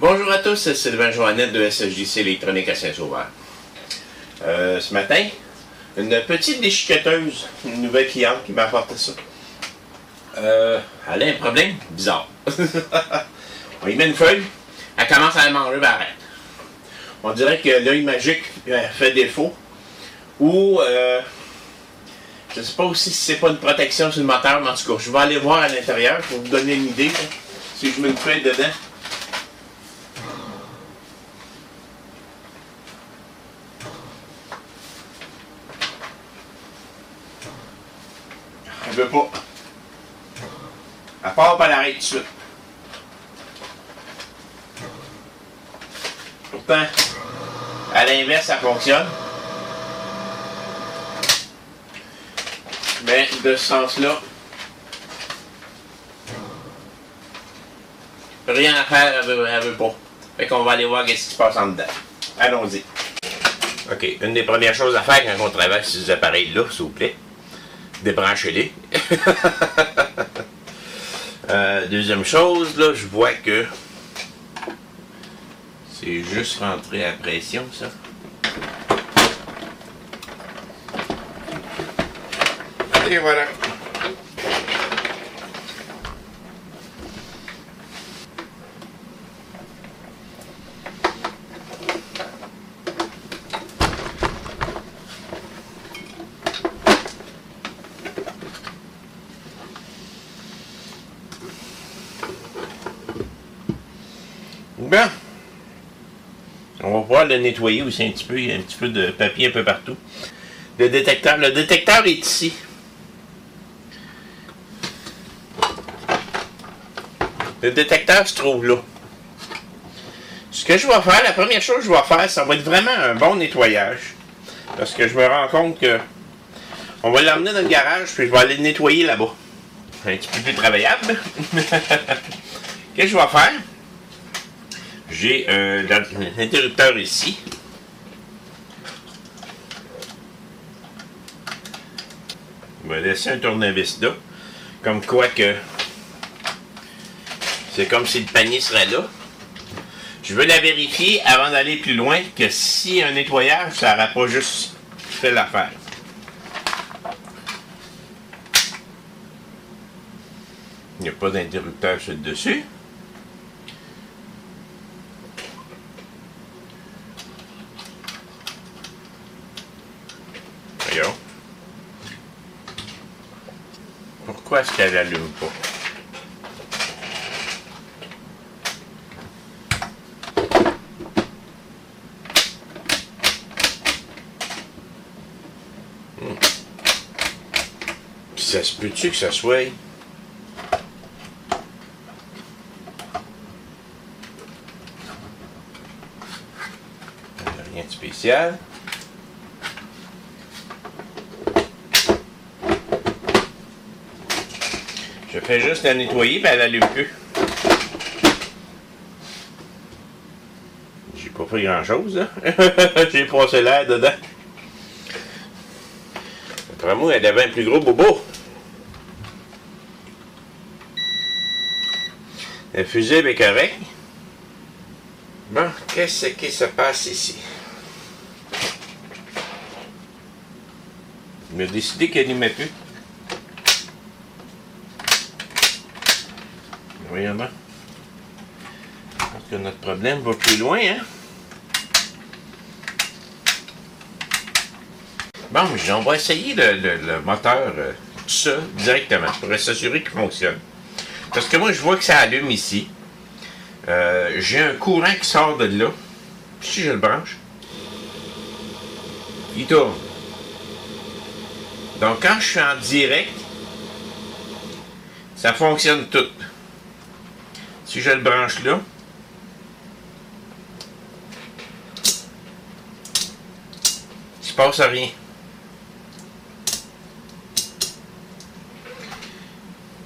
Bonjour à tous, c'est Sylvain Joannette de SJC Électronique à Saint-Sauveur. Ce matin, une petite déchiqueteuse, une nouvelle cliente qui m'a apporté ça. Elle a un problème bizarre. On lui met une feuille, elle commence à la manger, ben arrête. On dirait que l'œil magique fait défaut. Ou, je ne sais pas aussi si c'est pas une protection sur le moteur, mais en tout cas, je vais aller voir à l'intérieur pour vous donner une idée. Là, si je mets une feuille dedans. Elle veut pas. Elle part par l'arrêt tout de suite. Pourtant, à l'inverse, ça fonctionne. Mais de ce sens-là, rien à faire, elle veut pas. Fait qu'on va aller voir ce qui se passe en dedans. Allons-y. OK, une des premières choses à faire quand on travaille sur ces appareils-là, s'il vous plaît, débranchez-les. Deuxième chose, là, je vois que c'est juste rentré à pression, ça. Et voilà. Bien. On va pouvoir le nettoyer aussi un petit peu. Il y a un petit peu de papier un peu partout. Le détecteur est ici. Le détecteur se trouve là. Ce que je vais faire, la première chose que je vais faire, ça va être vraiment un bon nettoyage. Parce que je me rends compte que on va l'emmener dans le garage, puis je vais aller le nettoyer là-bas. Un petit peu plus travaillable. Qu'est-ce que je vais faire? J'ai l'interrupteur ici. Je vais laisser un tournevis là. Comme quoi que c'est comme si le panier serait là. Je veux la vérifier avant d'aller plus loin que si un nettoyage, ça n'aura pas juste fait l'affaire. Il n'y a pas d'interrupteur sur le dessus. Regarde. Pourquoi est-ce qu'elle n'allume pas? Ça se peut-tu que ça soit? Rien de spécial. Je fais juste la nettoyer, mais elle n'allume plus. J'ai pas fait grand-chose, là. J'ai passé l'air dedans. Après moi, elle avait un plus gros bobo. Le fusible est correct. Bon, qu'est-ce qui se passe ici? Il m'a décidé qu'elle n'y met plus. Voyons bien. Je pense que notre problème va plus loin, hein? Bon, on va essayer le moteur, tout ça, directement, pour s'assurer qu'il fonctionne. Parce que moi, je vois que ça allume ici. J'ai un courant qui sort de là. Si je le branche, il tourne. Donc, quand je suis en direct, ça fonctionne tout. Si je le branche là, il se passe rien.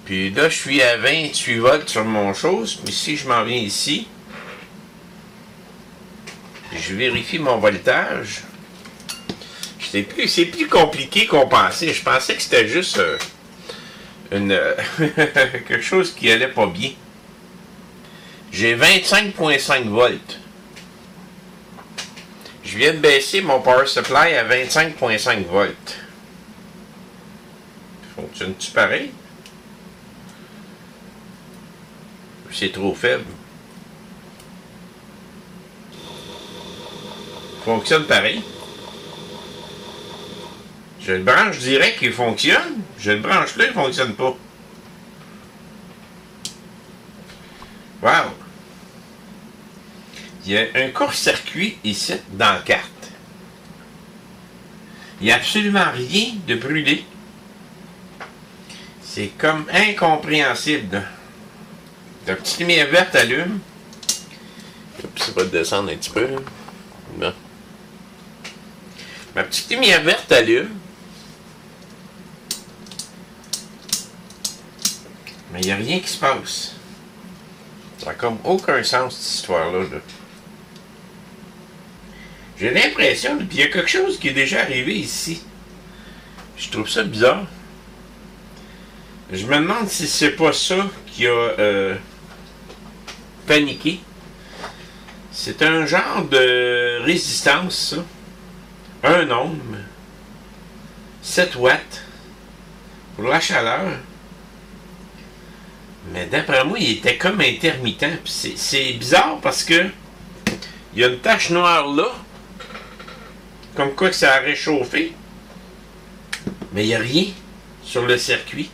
Puis là, je suis à 28 volts sur mon chose, mais si je m'en viens ici, je vérifie mon voltage. C'est plus compliqué qu'on pensait. Je pensais que c'était juste quelque chose qui allait pas bien. J'ai 25,5 volts. Je viens de baisser mon power supply à 25,5 volts. Fonctionne-tu pareil? C'est trop faible. Fonctionne pareil. Je le branche direct, il fonctionne. Je le branche là, il fonctionne pas. Wow! Il y a un court-circuit ici dans la carte. Il n'y a absolument rien de brûlé. C'est comme incompréhensible. La petite lumière verte allume. C'est pas de descendre un petit peu. Non. Ma petite lumière verte allume. Mais il n'y a rien qui se passe. Ça n'a comme aucun sens, cette histoire-là. Là. J'ai l'impression qu'il y a quelque chose qui est déjà arrivé ici. Je trouve ça bizarre. Je me demande si c'est pas ça qui a paniqué. C'est un genre de résistance, ça. 1 ohm. 7 watts. Pour la chaleur. Mais d'après moi, il était comme intermittent. C'est bizarre parce que il y a une tache noire là. Comme quoi que ça a réchauffé. Mais il n'y a rien sur le circuit.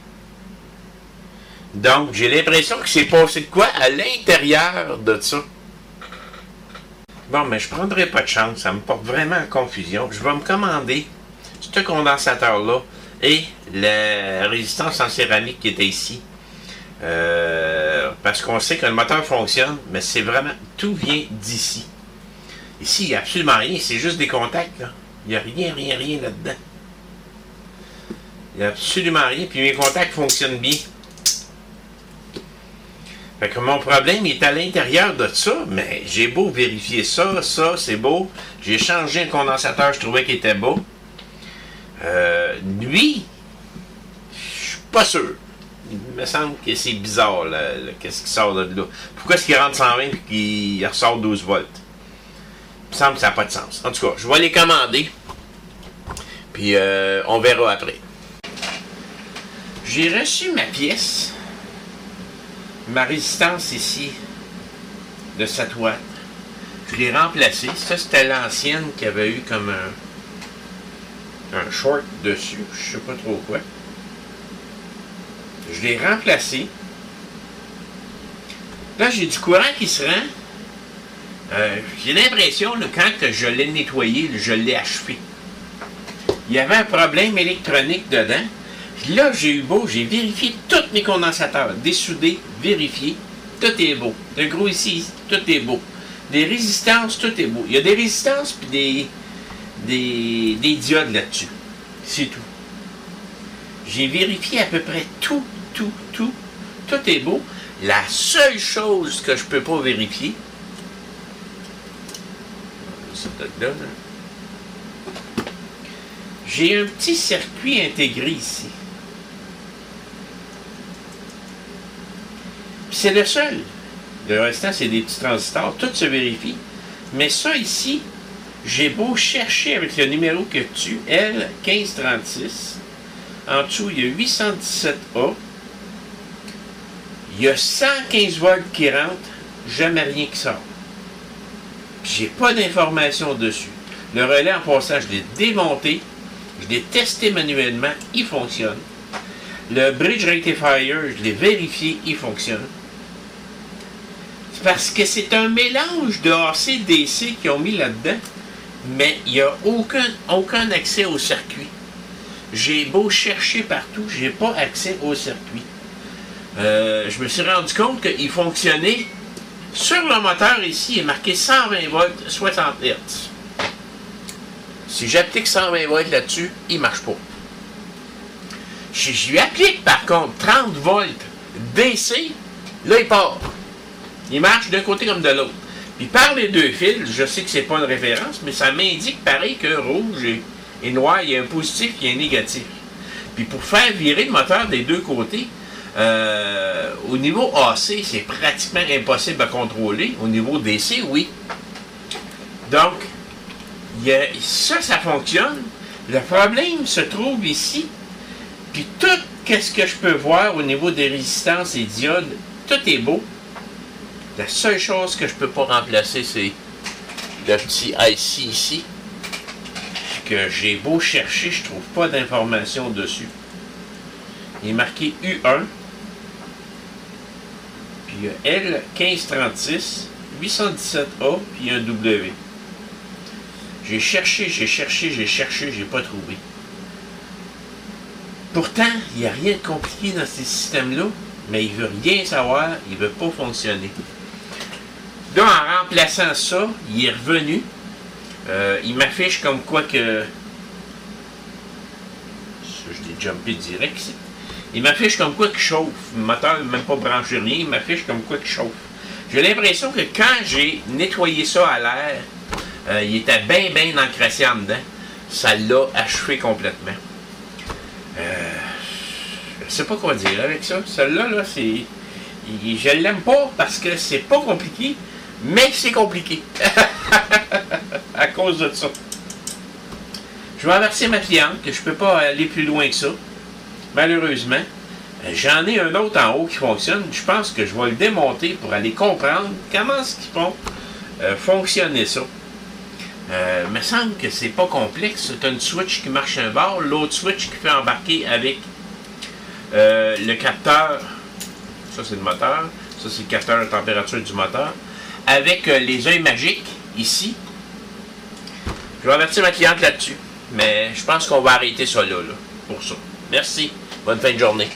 Donc, j'ai l'impression que c'est passé de quoi à l'intérieur de ça. Bon, mais je prendrai pas de chance. Ça me porte vraiment en confusion. Je vais me commander ce condensateur-là et la résistance en céramique qui était ici. Parce qu'on sait que le moteur fonctionne, mais c'est vraiment... Tout vient d'ici. Ici, il n'y a absolument rien. C'est juste des contacts, là. Il n'y a rien là-dedans. Il n'y a absolument rien. Puis mes contacts fonctionnent bien. Fait que mon problème est à l'intérieur de ça, mais j'ai beau vérifier ça, c'est beau. J'ai changé le condensateur, je trouvais qu'il était beau. Lui, je suis pas sûr. Il me semble que c'est bizarre, là, qu'est-ce qui sort de là. Pourquoi est-ce qu'il rentre 120 et qu'il ressort 12 volts? Il me semble que ça n'a pas de sens. En tout cas, je vais les commander. Puis on verra après. J'ai reçu ma pièce. Ma résistance ici, de 7 watts. Je l'ai remplacée. Ça, c'était l'ancienne qui avait eu comme un short dessus. Je sais pas trop quoi. Je l'ai remplacé. Là, j'ai du courant qui se rend. J'ai l'impression, quand je l'ai nettoyé, je l'ai achevé. Il y avait un problème électronique dedans. Là, j'ai eu beau, j'ai vérifié tous mes condensateurs, dessoudés, vérifiés. Tout est beau. Le gros ici, tout est beau. Des résistances, tout est beau. Il y a des résistances puis des diodes là-dessus. C'est tout. J'ai vérifié à peu près tout. Tout est beau. La seule chose que je ne peux pas vérifier, j'ai un petit circuit intégré ici. Puis c'est le seul. Le restant, c'est des petits transistors. Tout se vérifie. Mais ça ici, j'ai beau chercher avec le numéro que tu, L1536. En dessous, il y a 817A. Il y a 115 volts qui rentrent, jamais rien qui sort. J'ai pas d'informations dessus. Le relais, en passant, je l'ai démonté. Je l'ai testé manuellement, il fonctionne. Le bridge rectifier, je l'ai vérifié, il fonctionne. C'est parce que c'est un mélange de AC-DC qu'ils ont mis là-dedans, mais il n'y a aucun accès au circuit. J'ai beau chercher partout, j'ai pas accès au circuit. Je me suis rendu compte qu'il fonctionnait sur le moteur ici, il est marqué 120 volts, 60 Hz. Si j'applique 120 volts là-dessus, il ne marche pas. Je lui applique par contre 30 volts DC, là il part. Il marche d'un côté comme de l'autre. Puis par les deux fils, je sais que c'est pas une référence, mais ça m'indique pareil que rouge et noir, il y a un positif et un négatif. Puis pour faire virer le moteur des deux côtés, Au niveau AC, c'est pratiquement impossible à contrôler. Au niveau DC, oui. Donc, ça fonctionne. Le problème se trouve ici. Puis tout ce que je peux voir au niveau des résistances et diodes, tout est beau. La seule chose que je peux pas remplacer, c'est le petit IC ici. Que j'ai beau chercher, je trouve pas d'informations dessus. Il est marqué U1. Puis il y a L1536, 817A, puis un W. J'ai cherché, j'ai pas trouvé. Pourtant, il n'y a rien de compliqué dans ces systèmes-là, mais il veut rien savoir, il veut pas fonctionner. Là, en remplaçant ça, il est revenu. Il m'affiche comme quoi que... Ça, je l'ai jumpé direct ici. Il m'affiche comme quoi qu'il chauffe. Le moteur n'est même pas branché rien, il m'affiche comme quoi qu'il chauffe. J'ai l'impression que quand j'ai nettoyé ça à l'air, il était bien encrassé en dedans. Ça l'a achevé complètement. Je sais pas quoi dire avec ça. Celle-là, là, c'est... Je l'aime pas parce que c'est pas compliqué, mais c'est compliqué. À cause de ça. Je vais avertir ma cliente que je peux pas aller plus loin que ça. Malheureusement. J'en ai un autre en haut qui fonctionne. Je pense que je vais le démonter pour aller comprendre comment est-ce qu'ils font fonctionner ça. Il me semble que c'est pas complexe. C'est une switch qui marche un bord, l'autre switch qui fait embarquer avec le capteur. Ça, c'est le moteur. Ça, c'est le capteur de température du moteur. Avec les œils magiques, ici. Je vais avertir ma cliente là-dessus. Mais je pense qu'on va arrêter ça là, pour ça. Merci. Bonne fin de journée.